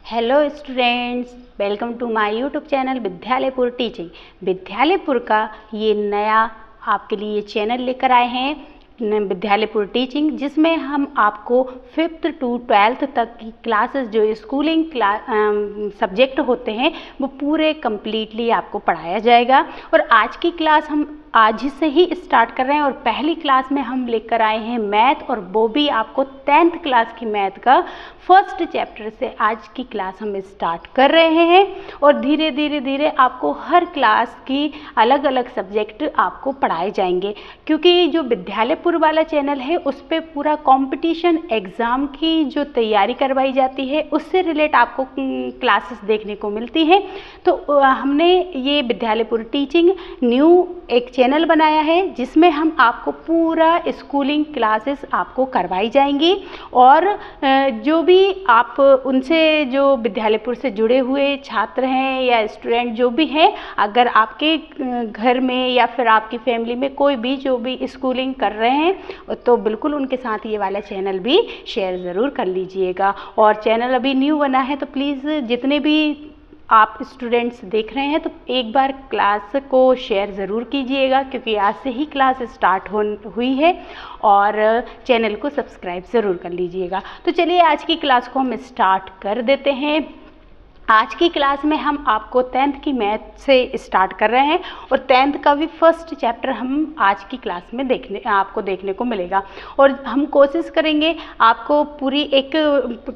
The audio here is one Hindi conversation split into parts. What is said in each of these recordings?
Hello students, welcome to my YouTube channel Vidyalayapur teaching. Vidyalayapur का ये नया आपके लिए चैनल लेकर आए हैं विद्यालयपुर टीचिंग, जिसमें हम आपको 5th to 12th तक की क्लासेस जो स्कूलिंग सब्जेक्ट होते हैं वो पूरे कम्प्लीटली आपको पढ़ाया जाएगा। और आज की क्लास हम आज ही से ही स्टार्ट कर रहे हैं और पहली क्लास में हम लेकर आए हैं मैथ, और वो भी आपको 10th क्लास की मैथ का फर्स्ट चैप्टर से आज की क्लास हम स्टार्ट कर रहे हैं। और धीरे धीरे आपको हर क्लास की अलग अलग सब्जेक्ट आपको पढ़ाए जाएंगे, क्योंकि जो विद्यालयपुर वाला चैनल है उस पर पूरा कंपटीशन एग्ज़ाम की जो तैयारी करवाई जाती है उससे रिलेट आपको क्लासेस देखने को मिलती हैं। तो हमने ये विद्यालयपुर टीचिंग न्यू एक चैनल बनाया है जिसमें हम आपको पूरा स्कूलिंग क्लासेस आपको करवाई जाएंगी। और जो भी आप उनसे जो विद्यालयपुर से जुड़े हुए छात्र हैं या स्टूडेंट जो भी हैं, अगर आपके घर में या फिर आपकी फैमिली में कोई भी जो भी स्कूलिंग कर रहे हैं तो बिल्कुल उनके साथ ये वाला चैनल भी शेयर ज़रूर कर लीजिएगा। और चैनल अभी न्यू बना है तो प्लीज़ जितने भी आप स्टूडेंट्स देख रहे हैं तो एक बार क्लास को शेयर ज़रूर कीजिएगा, क्योंकि आज से ही क्लास स्टार्ट हुई है। और चैनल को सब्सक्राइब ज़रूर कर लीजिएगा। तो चलिए आज की क्लास को हम स्टार्ट कर देते हैं। आज की क्लास में हम आपको 10th की मैथ से स्टार्ट कर रहे हैं और 10th का भी फर्स्ट चैप्टर हम आज की क्लास में आपको देखने को मिलेगा। और हम कोशिश करेंगे आपको पूरी एक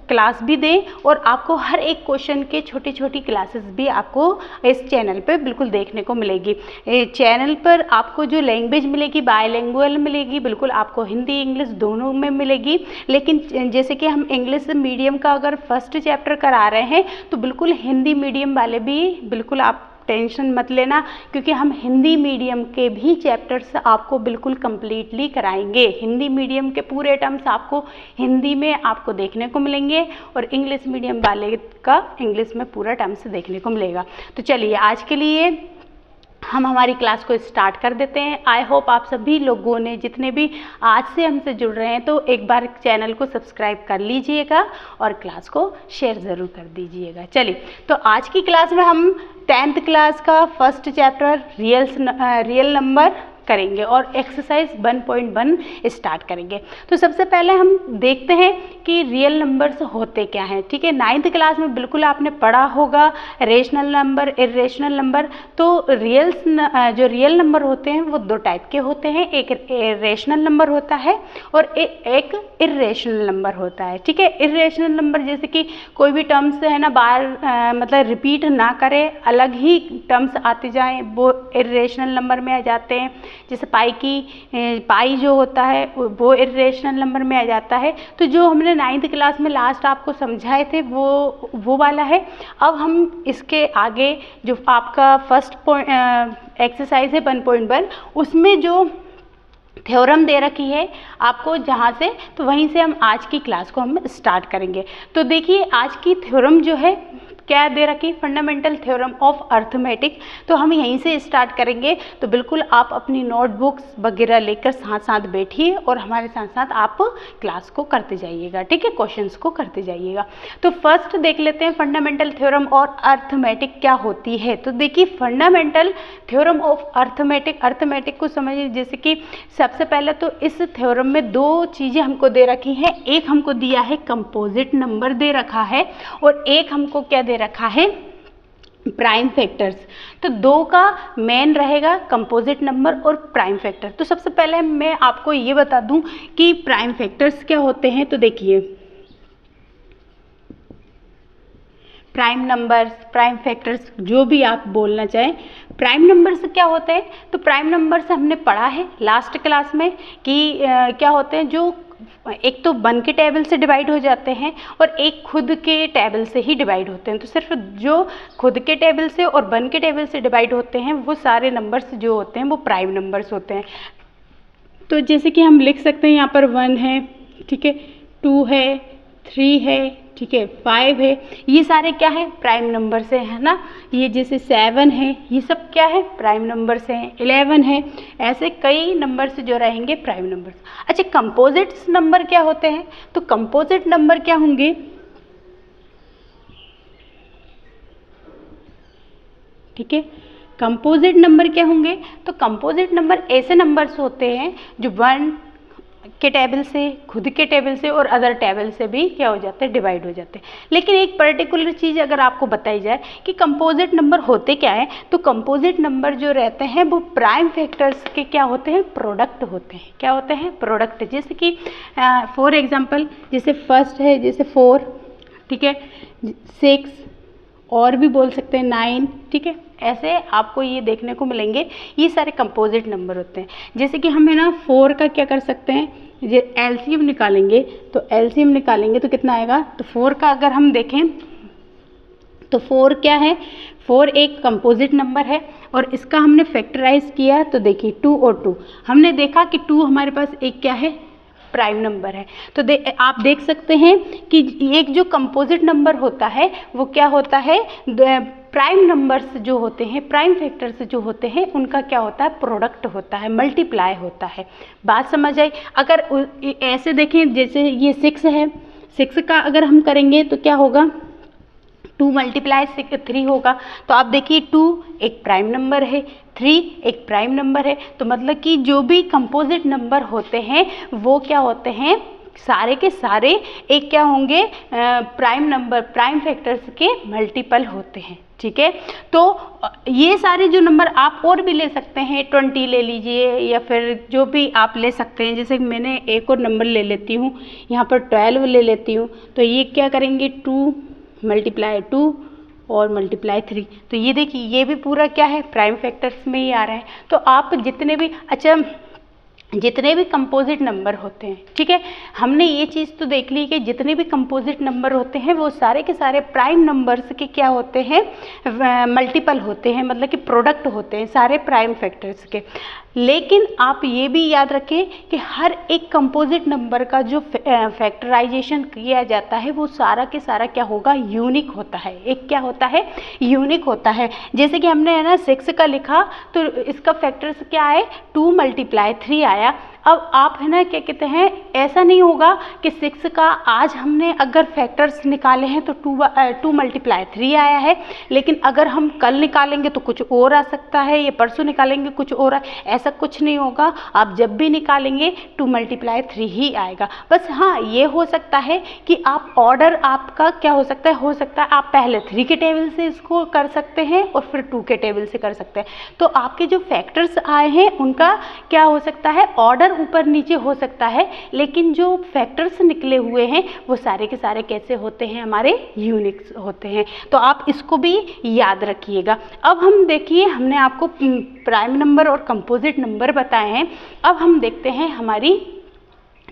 क्लास भी दें और आपको हर एक क्वेश्चन के छोटी क्लासेस भी आपको इस चैनल पे बिल्कुल देखने को मिलेगी। चैनल पर आपको जो लैंग्वेज मिलेगी बायलैंग्वेज मिलेगी, बिल्कुल आपको हिंदी इंग्लिश दोनों में मिलेगी। लेकिन जैसे कि हम इंग्लिश मीडियम का अगर फर्स्ट चैप्टर करा रहे हैं तो बिल्कुल हिंदी मीडियम वाले भी बिल्कुल आप टेंशन मत लेना, क्योंकि हम हिंदी मीडियम के भी चैप्टर्स आपको बिल्कुल कंप्लीटली कराएंगे। हिंदी मीडियम के पूरे टर्म्स आपको हिंदी में आपको देखने को मिलेंगे और इंग्लिश मीडियम वाले का इंग्लिश में पूरा टर्म्स देखने को मिलेगा। तो चलिए आज के लिए हम हमारी क्लास को स्टार्ट कर देते हैं। आई होप आप सभी लोगों ने जितने भी आज से हमसे जुड़ रहे हैं तो एक बार चैनल को सब्सक्राइब कर लीजिएगा और क्लास को शेयर ज़रूर कर दीजिएगा। चलिए तो आज की क्लास में हम 10th क्लास का फर्स्ट चैप्टर रियल नंबर करेंगे और एक्सरसाइज 1.1 स्टार्ट करेंगे। तो सबसे पहले हम देखते हैं कि रियल नंबर्स होते क्या हैं। ठीक है, 9th क्लास में बिल्कुल आपने पढ़ा होगा रेशनल नंबर इर्रेशनल नंबर। तो जो रियल नंबर होते हैं वो दो टाइप के होते हैं, एक रेशनल नंबर होता है और एक इर्रेशनल नंबर होता है। ठीक है, इर्रेशनल नंबर जैसे कि कोई भी टर्म्स है ना बार मतलब रिपीट ना करे, अलग ही टर्म्स आते जाएं, वो इर्रेशनल नंबर में आ जाते हैं। जैसे पाई जो होता है वो इर्रेशनल नंबर में आ जाता है। तो जो हमने 9th क्लास में लास्ट आपको समझाए थे वो वाला है। अब हम इसके आगे जो आपका फर्स्ट एक्सरसाइज है 1.1 उसमें जो थ्योरम दे रखी है आपको जहाँ से, तो वहीं से हम आज की क्लास को हम स्टार्ट करेंगे। तो देखिए आज की थ्योरम जो है क्या दे रखी, फंडामेंटल थ्योरम ऑफ अर्थमेटिक। तो हम यहीं से स्टार्ट करेंगे। तो बिल्कुल आप अपनी नोटबुक्स वगैरह लेकर साथ साथ बैठिए और हमारे साथ साथ आप क्लास को करते जाइएगा। ठीक है, क्वेश्चंस को करते जाइएगा। तो फर्स्ट देख लेते हैं फंडामेंटल थ्योरम और अर्थमेटिक क्या होती है। तो देखिए फंडामेंटल थ्योरम ऑफ अर्थमेटिक को समझिए। जैसे कि सबसे पहले तो इस थ्योरम में दो चीज़ें हमको दे रखी हैं। एक हमको दिया है कंपोजिट नंबर दे रखा है और एक हमको क्या दे रखा है, प्राइम फैक्टर्स। तो दो का मेन रहेगा कंपोजिट नंबर और प्राइम फैक्टर। तो सबसे पहले मैं आपको ये बता दूं कि प्राइम फैक्टर्स क्या होते हैं। तो देखिए प्राइम नंबर्स प्राइम फैक्टर्स जो भी आप बोलना चाहें, प्राइम नंबर्स क्या होते हैं। तो प्राइम नंबर्स हमने पढ़ा है लास्ट क्लास में कि क्या होते हैं, जो एक तो 1 के टेबल से डिवाइड हो जाते हैं और एक खुद के टेबल से ही डिवाइड होते हैं। तो सिर्फ जो खुद के टेबल से और 1 के टेबल से डिवाइड होते हैं वो सारे नंबर्स जो होते हैं वो प्राइम नंबर्स होते हैं। तो जैसे कि हम लिख सकते हैं यहाँ पर 1 है, ठीक है, 2 है, 3 है, ठीक है, 5 है, ये सारे क्या है प्राइम नंबर से है ना। ये जैसे 7 है, ये सब क्या है प्राइम नंबर से हैं। 11 है, ऐसे कई नंबर्स जो रहेंगे प्राइम नंबर्स। अच्छा, कंपोजिट्स नंबर क्या होते हैं। तो कंपोजिट नंबर क्या होंगे, ठीक है। कंपोजिट नंबर क्या होंगे? तो कंपोजिट नंबर ऐसे नंबर्स होते हैं जो 1 के टेबल से, खुद के टेबल से और अदर टेबल से भी क्या हो जाते हैं, डिवाइड हो जाते हैं। लेकिन एक पर्टिकुलर चीज़ अगर आपको बताई जाए कि कंपोजिट नंबर होते क्या है, तो कंपोजिट नंबर जो रहते हैं वो प्राइम फैक्टर्स के क्या होते हैं, प्रोडक्ट होते हैं। क्या होते हैं? प्रोडक्ट। जैसे कि फॉर एग्जांपल जैसे फर्स्ट है, जैसे 4, ठीक है, 6, और भी बोल सकते हैं 9, ठीक है। ऐसे आपको ये देखने को मिलेंगे, ये सारे कंपोजिट नंबर होते हैं। जैसे कि हमें ना 4 का क्या कर सकते हैं, ये एलसीएम निकालेंगे, तो एलसीएम निकालेंगे तो कितना आएगा, तो 4 का अगर हम देखें तो 4 क्या है, 4 एक कंपोजिट नंबर है और इसका हमने फैक्टराइज किया तो देखिए 2 और 2, हमने देखा कि 2 हमारे पास एक क्या है, प्राइम नंबर है। तो आप देख सकते हैं कि एक जो कंपोजिट नंबर होता है वो क्या होता है, प्राइम नंबर्स जो होते हैं, प्राइम फैक्टर्स जो होते हैं, उनका क्या होता है, प्रोडक्ट होता है, मल्टीप्लाई होता है। बात समझ आई? अगर ऐसे देखें, जैसे ये 6 है, 6 का अगर हम करेंगे तो क्या होगा, 2 × 3 होगा। तो आप देखिए 2 एक प्राइम नंबर है, 3 एक प्राइम नंबर है। तो मतलब कि जो भी कंपोजिट नंबर होते हैं वो क्या होते हैं, सारे के सारे एक क्या होंगे, प्राइम नंबर, प्राइम फैक्टर्स के मल्टीपल होते हैं। ठीक है। तो ये सारे जो नंबर आप और भी ले सकते हैं, 20 ले लीजिए या फिर जो भी आप ले सकते हैं। जैसे मैंने एक और नंबर ले लेती हूँ, यहाँ पर 12 ले लेती हूँ। तो ये क्या करेंगे, 2 × 2 और × 3। तो ये देखिए ये भी पूरा क्या है, प्राइम फैक्टर्स में ही आ रहा है। तो आप जितने भी, अच्छा, जितने भी कंपोजिट नंबर होते हैं, ठीक है, हमने ये चीज़ तो देख ली कि जितने भी कंपोजिट नंबर होते हैं वो सारे के सारे प्राइम नंबर्स के क्या होते हैं, मल्टीपल होते हैं, मतलब कि प्रोडक्ट होते हैं सारे प्राइम फैक्टर्स के। लेकिन आप ये भी याद रखें कि हर एक कंपोजिट नंबर का जो फैक्टराइजेशन किया जाता है वो सारा के सारा क्या होगा, यूनिक होता है। एक क्या होता है, यूनिक होता है। जैसे कि हमने है ना 6 का लिखा तो इसका फैक्टर्स क्या है, 2 × 3 आया। अब आप है ना क्या कहते हैं, ऐसा नहीं होगा कि 6 का आज हमने अगर फैक्टर्स निकाले हैं तो 2 × 3 आया है, लेकिन अगर हम कल निकालेंगे तो कुछ और आ सकता है, या परसों निकालेंगे कुछ और ऐसा कुछ नहीं होगा। आप जब भी निकालेंगे 2 × 3 ही आएगा। बस हाँ, ये हो सकता है कि आप ऑर्डर आपका क्या हो सकता है आप पहले 3 के टेबल से इसको कर सकते हैं और फिर 2 के टेबल से कर सकते हैं। तो आपके जो फैक्टर्स आए हैं उनका क्या हो सकता है, ऑर्डर ऊपर नीचे हो सकता है, लेकिन जो फैक्टर्स निकले हुए हैं वो सारे के सारे कैसे होते हैं, हमारे यूनिक होते हैं। तो आप इसको भी याद रखिएगा। अब हम देखिए, हमने आपको प्राइम नंबर और कंपोजिट नंबर बताए हैं। अब हम देखते हैं हमारी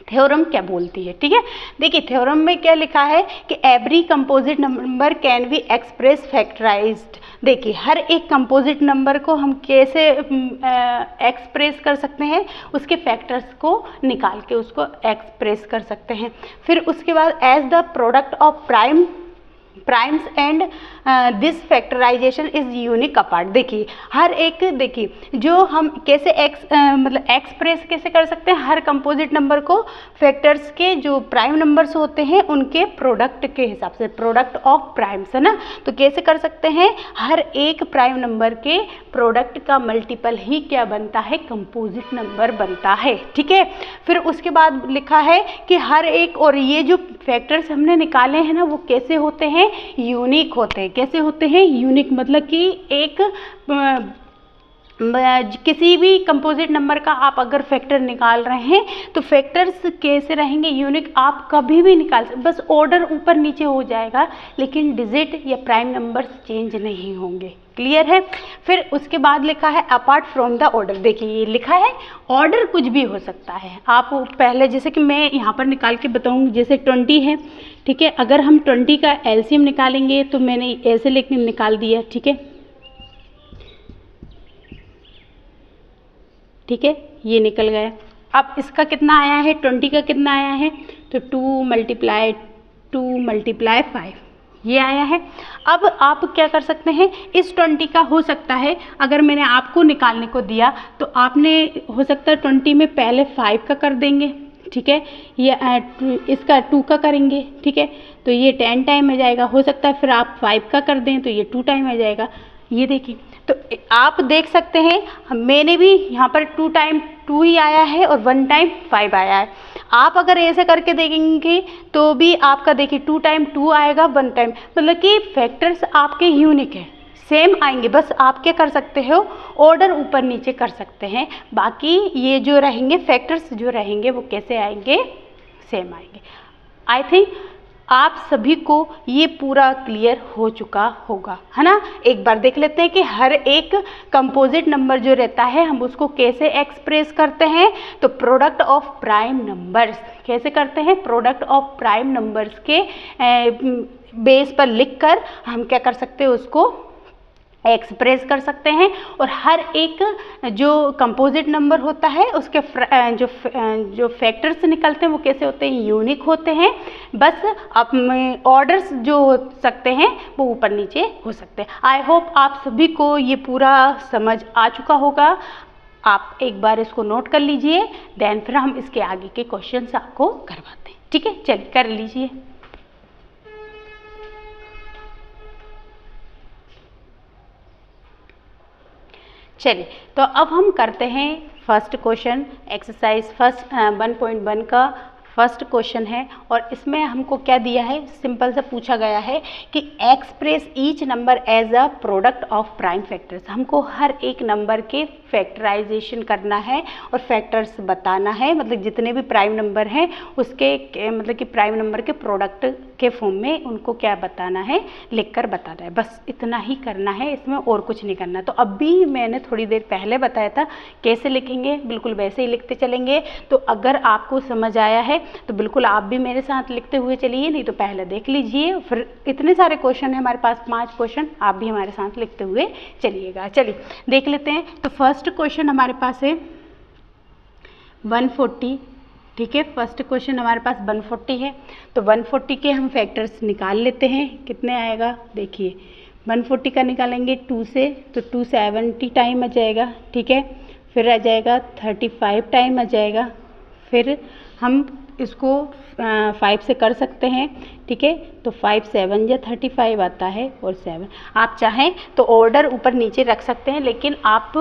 थ्योरम क्या बोलती है। ठीक है, देखिए थ्योरम में क्या लिखा है कि every composite number can be express factorised. देखिए हर एक कंपोजिट नंबर को हम कैसे एक्सप्रेस कर सकते हैं, उसके फैक्टर्स को निकाल के उसको एक्सप्रेस कर सकते हैं। फिर उसके बाद as the product of primes and this factorization is unique apart. देखिए हर एक, देखिए जो हम कैसे मतलब एक्सप्रेस कैसे कर सकते हैं, हर कंपोजिट नंबर को फैक्टर्स के जो प्राइम नंबर्स होते हैं उनके प्रोडक्ट के हिसाब से, प्रोडक्ट ऑफ प्राइम्स है ना, तो कैसे कर सकते हैं, हर एक प्राइम नंबर के प्रोडक्ट का मल्टीपल ही क्या बनता है, कंपोजिट नंबर बनता है। ठीक है, फिर उसके बाद लिखा है कि हर एक, और ये जो फैक्टर्स हमने निकाले हैं ना वो कैसे होते हैं, यूनिक होते हैं। कैसे होते हैं, यूनिक, मतलब कि एक किसी भी कंपोजिट नंबर का आप अगर फैक्टर निकाल रहे हैं तो फैक्टर्स कैसे रहेंगे, यूनिक। आप कभी भी निकाल सकते, बस ऑर्डर ऊपर नीचे हो जाएगा, लेकिन डिजिट या प्राइम नंबर्स चेंज नहीं होंगे। क्लियर है। फिर उसके बाद लिखा है अपार्ट फ्रॉम द ऑर्डर। देखिए ये लिखा है ऑर्डर कुछ भी हो सकता है। आप पहले, जैसे कि मैं यहाँ पर निकाल के बताऊँ, जैसे 20 है, ठीक है, अगर हम 20 का एलसीएम निकालेंगे तो मैंने ऐसे लेके निकाल दिया। ठीक है, ठीक है, ये निकल गया। अब इसका कितना आया है, 20 का कितना आया है, तो 2 × 5 ये आया है। अब आप क्या कर सकते हैं, इस 20 का हो सकता है अगर मैंने आपको निकालने को दिया तो आपने हो सकता है 20 में पहले 5 का कर देंगे। ठीक है, ये इसका 2 का करेंगे। ठीक है, तो ये 10 टाइम आ जाएगा। हो सकता है फिर आप 5 का कर दें तो ये 2 टाइम आ जाएगा। ये देखिए, तो आप देख सकते हैं मैंने भी यहाँ पर 2 टाइम 2 ही आया है और 1 टाइम 5 आया है। आप अगर ऐसे करके देखेंगे तो भी आपका देखिए 2 टाइम 2 आएगा, 1 टाइम, मतलब कि फैक्टर्स आपके यूनिक है, सेम आएंगे। बस आप क्या कर सकते हो, ऑर्डर ऊपर नीचे कर सकते हैं। बाकी ये जो रहेंगे फैक्टर्स जो रहेंगे वो कैसे आएंगे, सेम आएंगे। आई थिंक आप सभी को ये पूरा क्लियर हो चुका होगा, है ना। एक बार देख लेते हैं कि हर एक कंपोजिट नंबर जो रहता है हम उसको कैसे एक्सप्रेस करते हैं। तो प्रोडक्ट ऑफ प्राइम नंबर्स कैसे करते हैं, प्रोडक्ट ऑफ प्राइम नंबर्स के बेस पर लिखकर हम क्या कर सकते हैं, उसको एक्सप्रेस कर सकते हैं। और हर एक जो कंपोजिट नंबर होता है उसके जो फैक्टर्स निकलते हैं वो कैसे होते हैं, यूनिक होते हैं। बस अब ऑर्डर्स जो हो सकते हैं वो ऊपर नीचे हो सकते हैं। आई होप आप सभी को ये पूरा समझ आ चुका होगा। आप एक बार इसको नोट कर लीजिए, देन फिर हम इसके आगे के क्वेश्चंस आपको करवाते हैं। ठीक है, चलिए कर लीजिए। चलिए तो अब हम करते हैं फर्स्ट क्वेश्चन, एक्सरसाइज 1.1 का फर्स्ट क्वेश्चन है। और इसमें हमको क्या दिया है, सिंपल सा पूछा गया है कि express each number as a product of prime factors. हमको हर एक नंबर के फैक्टराइजेशन करना है और फैक्टर्स बताना है, मतलब जितने भी प्राइम नंबर हैं उसके मतलब कि प्राइम नंबर के प्रोडक्ट के फॉर्म में उनको क्या बताना है, लिखकर बताना है। बस इतना ही करना है, इसमें और कुछ नहीं करना। तो अभी मैंने थोड़ी देर पहले बताया था कैसे लिखेंगे, बिल्कुल वैसे ही लिखते चलेंगे। तो अगर आपको समझ आया है तो बिल्कुल आप भी मेरे साथ लिखते हुए चलिए, नहीं तो पहले देख लीजिए। फिर इतने सारे क्वेश्चन है हमारे पास, 5 क्वेश्चन, आप भी हमारे साथ लिखते हुए चलिएगा। चलिए देख लेते हैं। तो फर्स्ट क्वेश्चन हमारे पास है 140। ठीक है, फर्स्ट क्वेश्चन हमारे पास 140 है। तो 140 के हम फैक्टर्स निकाल लेते हैं। कितने आएगा, देखिए 140 का निकालेंगे 2 से, तो 270 टाइम आ जाएगा। ठीक है, फिर आ जाएगा 35 टाइम आ जाएगा। फिर हम इसको 5 से कर सकते हैं। ठीक है, तो 5 7 या 35 आता है और 7। आप चाहें तो ऑर्डर ऊपर नीचे रख सकते हैं, लेकिन आप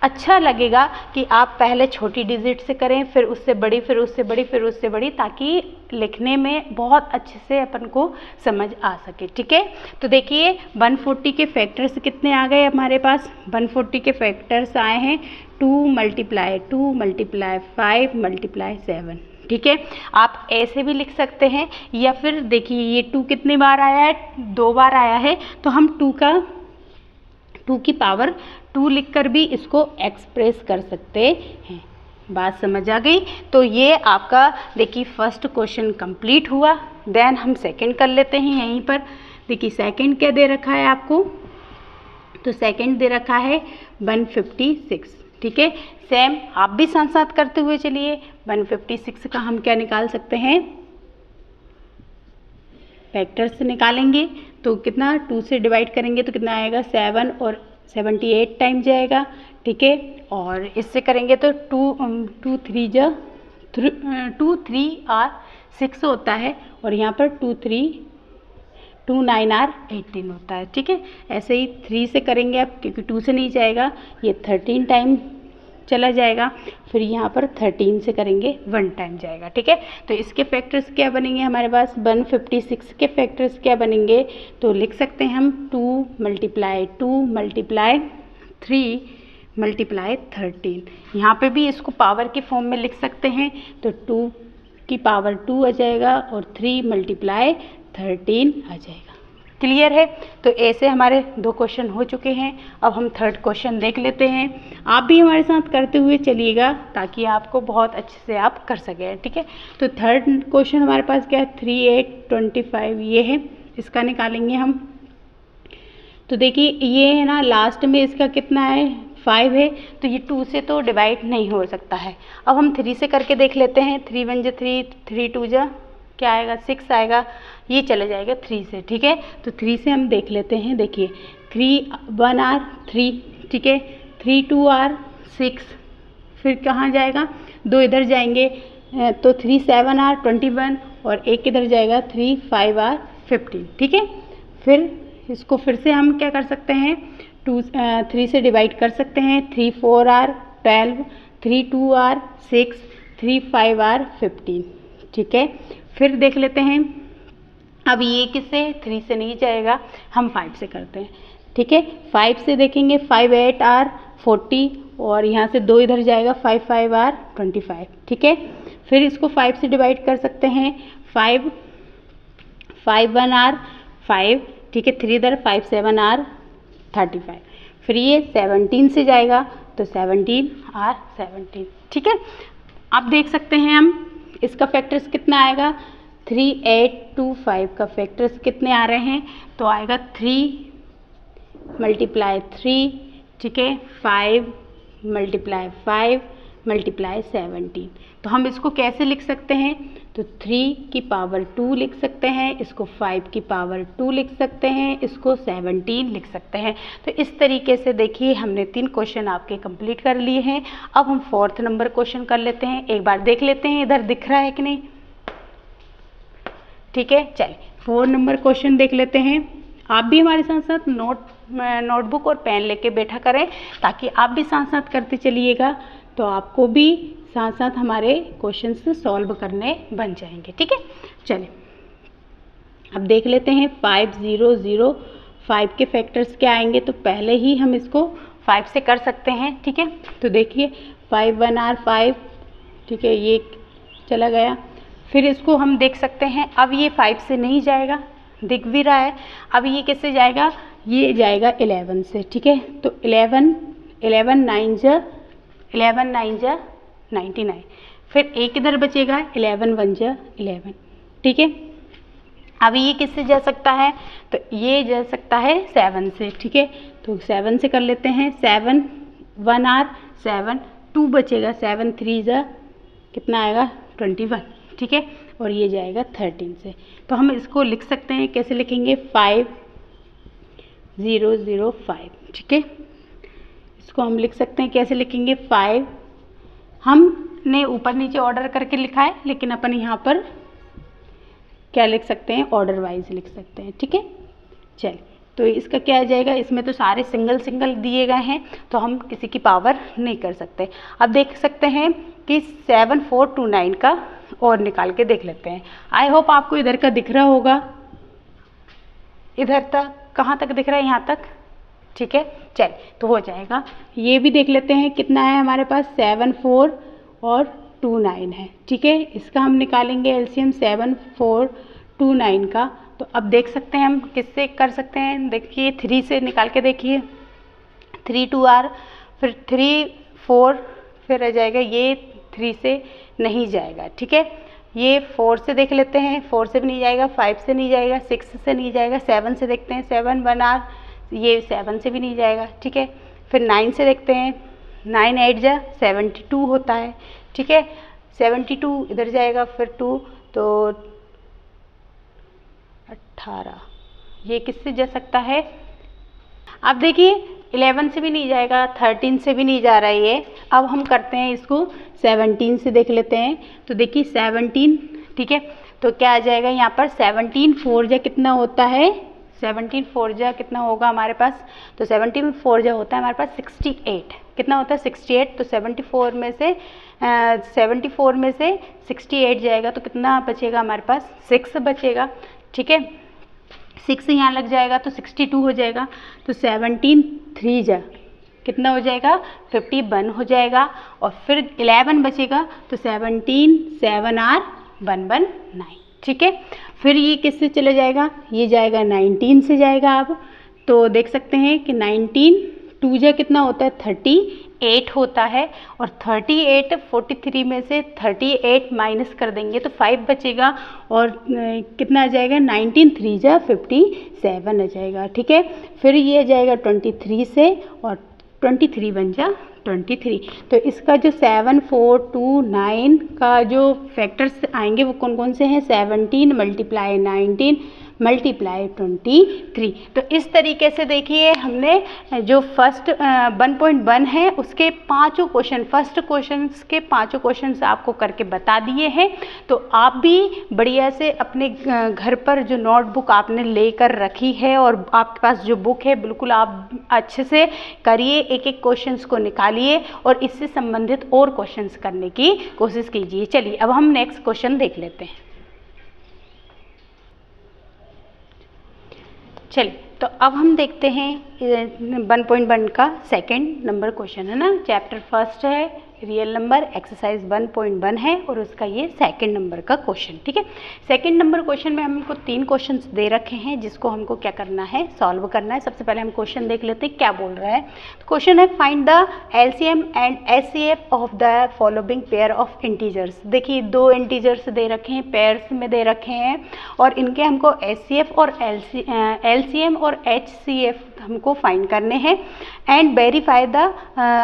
अच्छा लगेगा कि आप पहले छोटी डिजिट से करें, फिर उससे बड़ी, फिर उससे बड़ी, फिर उससे बड़ी, ताकि लिखने में बहुत अच्छे से अपन को समझ आ सके। ठीक है, तो देखिए 140 के फैक्टर्स कितने आ गए हमारे पास। 140 के फैक्टर्स आए हैं 2 × 2 × 5 × 7। ठीक है, आप ऐसे भी लिख सकते हैं, या फिर देखिए ये 2 कितनी बार आया है, 2 बार आया है। तो हम 2 की पावर 2 लिखकर भी इसको एक्सप्रेस कर सकते हैं। बात समझ आ गई। तो ये आपका देखिए फर्स्ट क्वेश्चन कंप्लीट हुआ। देन हम सेकंड कर लेते हैं। यहीं पर देखिए सेकंड क्या दे रखा है आपको, तो सेकंड दे रखा है 156। ठीक है, सेम आप भी साथ साथ करते हुए चलिए। 156 का हम क्या निकाल सकते हैं, फैक्टर्स निकालेंगे। तो कितना, 2 से डिवाइड करेंगे तो कितना आएगा, 7 और 78 टाइम जाएगा। ठीक है, और इससे करेंगे तो 2 3 आर 6 होता है, और यहाँ पर 2 9 आर 18 होता है। ठीक है, ऐसे ही 3 से करेंगे आप, क्योंकि 2 से नहीं जाएगा, ये 13 टाइम चला जाएगा। फिर यहाँ पर 13 से करेंगे 1 टाइम जाएगा। ठीक है, तो इसके फैक्टर्स क्या बनेंगे हमारे पास, 156 के फैक्टर्स क्या बनेंगे, तो लिख सकते हैं हम 2 × 2 × 3 × 13। यहाँ पे भी इसको पावर के फॉर्म में लिख सकते हैं। तो 2 की पावर 2 आ जाएगा और 3 × 13 आ जाएगा। क्लियर है। तो ऐसे हमारे 2 क्वेश्चन हो चुके हैं। अब हम थर्ड क्वेश्चन देख लेते हैं। आप भी हमारे साथ करते हुए चलिएगा, ताकि आपको बहुत अच्छे से आप कर सकें। ठीक है, तो थर्ड क्वेश्चन हमारे पास क्या है, 3 8 25 ये है, इसका निकालेंगे हम। तो देखिए ये है ना, लास्ट में इसका कितना है, 5 है, तो ये 2 से तो डिवाइड नहीं हो सकता है। अब हम 3 से करके देख लेते हैं। 3 1 3, 3 2 क्या आएगा, 6 आएगा, ये चले जाएगा 3 से। ठीक है, तो 3 से हम देख लेते हैं। देखिए 3 1 आर 3, ठीक है, 3 2 आर 6, फिर कहाँ जाएगा, 2 इधर जाएंगे, तो 3 7 आर 21, और एक इधर जाएगा 3 5 आर 15। ठीक है, फिर इसको फिर से हम क्या कर सकते हैं, 3 से डिवाइड कर सकते हैं। 3 4 आर 12, 3 2 आर 6, 3 5 आर 15। ठीक है, फिर देख लेते हैं। अब ये किससे 3 से नहीं जाएगा, हम 5 से करते हैं। ठीक है, 5 से देखेंगे 5 8 आर 40 और यहाँ से 2 इधर जाएगा 5 5 आर 25। ठीक है, फिर इसको 5 से डिवाइड कर सकते हैं। 5 5 1 आर 5। ठीक है, 3 इधर 5 7 आर 35। फिर ये 17 से जाएगा तो 17 आर 17। ठीक है, अब देख सकते हैं हम इसका फैक्टर्स कितना आएगा। 3 8 2 5 का फैक्टर्स कितने आ रहे हैं, तो आएगा 3 मल्टीप्लाई 3। ठीक है, 5 मल्टीप्लाई 5 मल्टीप्लाई 17। तो हम इसको कैसे लिख सकते हैं, तो 3 की पावर 2 लिख सकते हैं, इसको 5 की पावर 2 लिख सकते हैं, इसको 17 लिख सकते हैं। तो इस तरीके से देखिए हमने 3 क्वेश्चन आपके कंप्लीट कर लिए हैं। अब हम 4th नंबर क्वेश्चन कर लेते हैं। एक बार देख लेते हैं इधर दिख रहा है कि नहीं। ठीक है, चलिए 4 नंबर क्वेश्चन देख लेते हैं। आप भी हमारे साथ साथ नोटबुक और पेन लेके बैठा करें, ताकि आप भी साथ साथ करते चलिएगा, तो आपको भी साथ साथ हमारे क्वेश्चंस सॉल्व करने बन जाएंगे। ठीक है, चलिए अब देख लेते हैं। 5 0 0 5 के फैक्टर्स क्या आएंगे, तो पहले ही हम इसको 5 से कर सकते हैं। ठीक है, तो देखिए 5 1 आर 5। ठीक है, ये चला गया। फिर इसको हम देख सकते हैं, अब ये 5 से नहीं जाएगा, दिख भी रहा है। अब ये किससे जाएगा, ये जाएगा 11 से। ठीक है, तो 11 9 जा 99। फिर एक इधर बचेगा 11 1 जा 11। ठीक है, अब ये किससे जा सकता है, तो ये जा सकता है 7 से। ठीक है, तो 7 से कर लेते हैं। 7 1 आर 7, 2 बचेगा, 7 3 जा कितना आएगा 21। ठीक है, और ये जाएगा 13 से। तो हम इसको लिख सकते हैं, कैसे लिखेंगे, 5 0 0 5। ठीक है, इसको हम लिख सकते हैं, कैसे लिखेंगे, 5 हमने ऊपर नीचे ऑर्डर करके लिखा है, लेकिन अपन यहाँ पर क्या लिख सकते हैं, ऑर्डर वाइज लिख सकते हैं। ठीक है, चलिए तो इसका क्या आ जाएगा, इसमें तो सारे सिंगल सिंगल दिए गए हैं, तो हम किसी की पावर नहीं कर सकते। अब देख सकते हैं कि 7 4 2 9 का और निकाल के देख लेते हैं। आई होप आपको इधर का दिख रहा होगा। इधर तक कहाँ तक दिख रहा है, यहाँ तक। ठीक है, चलिए तो हो जाएगा। ये भी देख लेते हैं कितना है हमारे पास, 7 4 और 2 9 है। ठीक है, इसका हम निकालेंगे एलसीएम 7 4 2 9 का। तो अब देख सकते हैं हम किससे कर सकते हैं, देखिए 3 से निकाल के देखिए। 3 2 आर, फिर 3 4, फिर आ जाएगा ये 3 से नहीं जाएगा। ठीक है, ये 4 से देख लेते हैं, 4 से भी नहीं जाएगा, 5 से नहीं जाएगा, 6 से नहीं जाएगा, 7 से देखते हैं, 7 1 आर, ये 7 से भी नहीं जाएगा। ठीक है, फिर 9 से देखते हैं, 9 8 जा 72 होता है। ठीक है, 72 इधर जाएगा, फिर 2 तो 18, ये किससे जा सकता है। अब देखिए 11 से भी नहीं जाएगा, 13 से भी नहीं जा रहा है ये। अब हम करते हैं इसको 17 से देख लेते हैं। तो देखिए 17, ठीक है, तो क्या आ जाएगा यहाँ पर, 17 4 जा कितना होता है, 17 4 जा कितना होगा हमारे पास, तो 17 4 जा होता है हमारे पास 68। कितना होता है 68, तो 74 में से 68 जाएगा तो कितना बचेगा हमारे पास, 6 बचेगा। ठीक है, 6 यहाँ लग जाएगा तो 62 हो जाएगा। तो 17 3 जा कितना हो जाएगा, 51 हो जाएगा। और फिर 11 बचेगा, तो 17 7 आर 1 1 9। ठीक है, फिर ये किससे चले जाएगा, ये जाएगा 19 से जाएगा। अब तो देख सकते हैं कि 19 2 जा कितना होता है, 38 होता है। और 38 43 में से 38 माइनस कर देंगे तो 5 बचेगा। और कितना आ जाएगा, 19 3 जा 57 आ जाएगा। ठीक है, फिर ये जाएगा 23 से, और 23 बन जा 23। तो इसका जो 7 4 2 9 का जो फैक्टर्स आएंगे वो कौन कौन से हैं, 17 मल्टीप्लाई 19 मल्टीप्लाई 23। तो इस तरीके से देखिए हमने जो फर्स्ट 1.1 है उसके पांचों क्वेश्चन, फर्स्ट क्वेश्चन के पांचों क्वेश्चन आपको करके बता दिए हैं। तो आप भी बढ़िया से अपने घर पर जो नोटबुक आपने लेकर रखी है और आपके पास जो बुक है, बिल्कुल आप अच्छे से करिए, एक एक क्वेश्चंस को निकालिए और इससे संबंधित और क्वेश्चंस करने की कोशिश कीजिए। चलिए अब हम नेक्स्ट क्वेश्चन देख लेते हैं। चलिए तो अब हम देखते हैं 1.1 का सेकंड नंबर क्वेश्चन है ना, चैप्टर फर्स्ट है रियल नंबर, एक्सरसाइज 1.1 है और उसका ये सेकंड नंबर का क्वेश्चन। ठीक है, सेकंड नंबर क्वेश्चन में हमको 3 क्वेश्चंस दे रखे हैं जिसको हमको क्या करना है, सॉल्व करना है। सबसे पहले हम क्वेश्चन देख लेते हैं क्या बोल रहा है। तो क्वेश्चन है find the LCM and HCF of the following pair of integers. देखिए 2 इंटीजर्स दे रखे हैं, पेयर्स में दे रखे हैं और इनके हमको एचसीएफ और एलसीएम और एचसीएफ हमको फाइंड करने हैं एंड वेरीफाई द,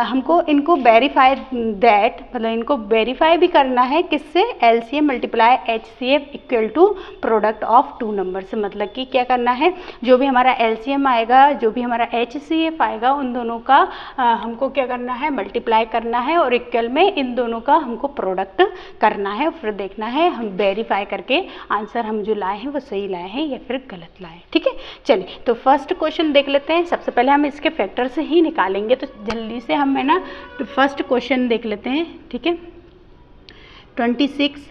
हमको इनको वेरीफाई दैट, मतलब इनको वेरीफाई भी करना है किससे, LCM multiply HCF equal to product of 2 number से। मतलब कि क्या करना है, जो भी हमारा एलसीएम आएगा, जो भी हमारा एचसीएफ आएगा, उन दोनों का हमको क्या करना है, मल्टीप्लाई करना है और इक्वल में इन दोनों का हमको प्रोडक्ट करना है। फिर देखना है हम वेरीफाई करके आंसर हम जो लाए हैं वो सही लाए हैं या फिर गलत लाए। ठीक है, चलिए तो फर्स्ट क्वेश्चन देख लेते हैं। सबसे पहले हम इसके फैक्टर से ही निकालेंगे, तो जल्दी से हम है ना तो फर्स्ट क्वेश्चन देख लेते हैं। ठीक है, 26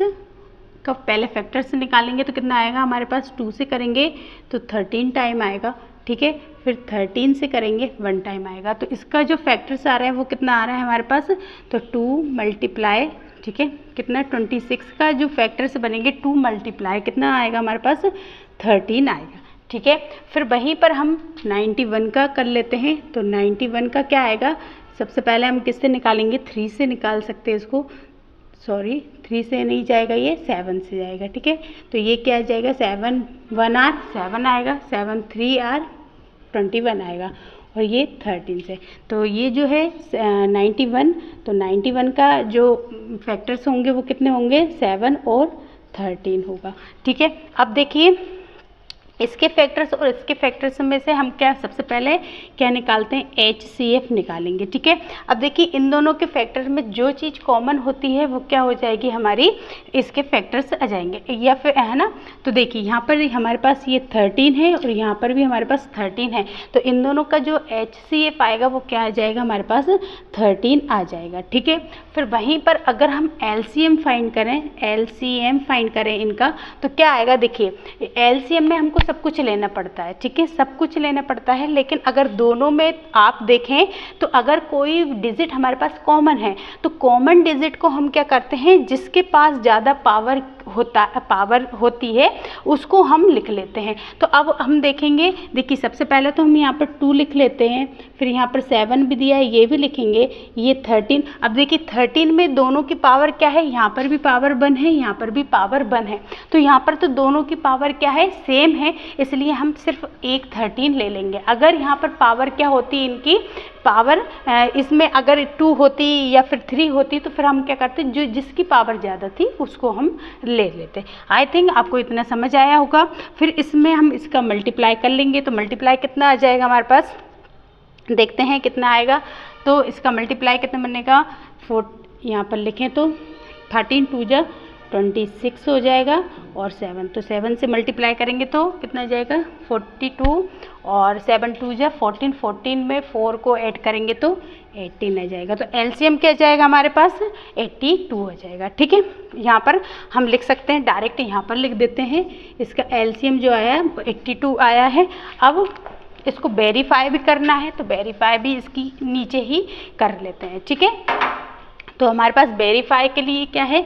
का पहले फैक्टर से निकालेंगे तो कितना आएगा हमारे पास, 2 से करेंगे तो 13 टाइम आएगा। ठीक है, फिर 13 से करेंगे 1 टाइम आएगा। तो इसका जो फैक्टर्स आ रहा है वो कितना आ रहा है हमारे पास, तो 2 मल्टीप्लाई, ठीक है, कितना 26 का जो फैक्टर्स बनेंगे 2 मल्टीप्लाई कितना आएगा हमारे पास, 13 आएगा। ठीक है, फिर वहीं पर हम 91 का कर लेते हैं। तो 91 का क्या आएगा, सबसे पहले हम किससे निकालेंगे, 3 से निकाल सकते हैं इसको, सॉरी 3 से नहीं जाएगा, ये 7 से जाएगा। ठीक है, तो ये क्या आ जाएगा, 7 1 आर 7 आएगा, 7 3 आर 21 आएगा और ये 13 से। तो ये जो है 91, तो 91 का जो फैक्टर्स होंगे वो कितने होंगे, 7 और 13 होगा। ठीक है, अब देखिए इसके फैक्टर्स और इसके फैक्टर्स में से हम क्या सबसे पहले क्या निकालते हैं, HCF निकालेंगे। ठीक है, अब देखिए इन दोनों के फैक्टर्स में जो चीज़ कॉमन होती है वो क्या हो जाएगी हमारी, इसके फैक्टर्स आ जाएंगे या फिर, है ना। तो देखिए यहाँ पर हमारे पास ये 13 है और यहाँ पर भी हमारे पास 13 है, तो इन दोनों का जो HCF आएगा वो क्या आ जाएगा हमारे पास, 13 आ जाएगा। ठीक है, फिर वहीं पर अगर हम LCM फाइंड करें इनका, तो क्या आएगा, देखिए LCM में हमको सब कुछ लेना पड़ता है। ठीक है, सब कुछ लेना पड़ता है, लेकिन अगर दोनों में आप देखें तो अगर कोई डिजिट हमारे पास कॉमन है तो कॉमन डिजिट को हम क्या करते हैं, जिसके पास ज़्यादा पावर होती है उसको हम लिख लेते हैं। तो अब हम देखेंगे, देखिए सबसे पहले तो हम यहाँ पर 2 लिख लेते हैं, फिर यहाँ पर 7 भी दिया है ये भी लिखेंगे, ये 13। अब देखिए 13 में दोनों की पावर क्या है, यहाँ पर भी पावर 1 है, यहाँ पर भी पावर 1 है, तो यहाँ पर तो दोनों की पावर क्या है, सेम है, इसलिए हम सिर्फ एक 13 ले लेंगे। अगर यहाँ पर पावर क्या होती इनकी पावर, इसमें अगर 2 होती या फिर 3 होती तो फिर हम क्या करते, जो जिसकी पावर ज़्यादा थी उसको हम ले लेते। आई थिंक आपको इतना समझ आया होगा। फिर इसमें हम इसका मल्टीप्लाई कर लेंगे, तो मल्टीप्लाई कितना आ जाएगा हमारे पास, देखते हैं कितना आएगा। तो इसका मल्टीप्लाई कितना बनेगा, 4 यहाँ पर लिखें तो 13 2 जा 26 हो जाएगा और 7, तो 7 से मल्टीप्लाई करेंगे तो कितना जाएगा, 42 और 7 2 जा 14, 14 में 4 को ऐड करेंगे तो 18 आ जाएगा। तो एलसीएम क्या जाएगा हमारे पास, 82 हो जाएगा। ठीक है, यहाँ पर हम लिख सकते हैं, डायरेक्ट यहाँ पर लिख देते हैं, इसका एलसीएम जो आया है 82 आया है। अब इसको वेरीफाई भी करना है, तो वेरीफाई भी इसकी नीचे ही कर लेते हैं। ठीक है, तो हमारे पास वेरीफाई के लिए क्या है,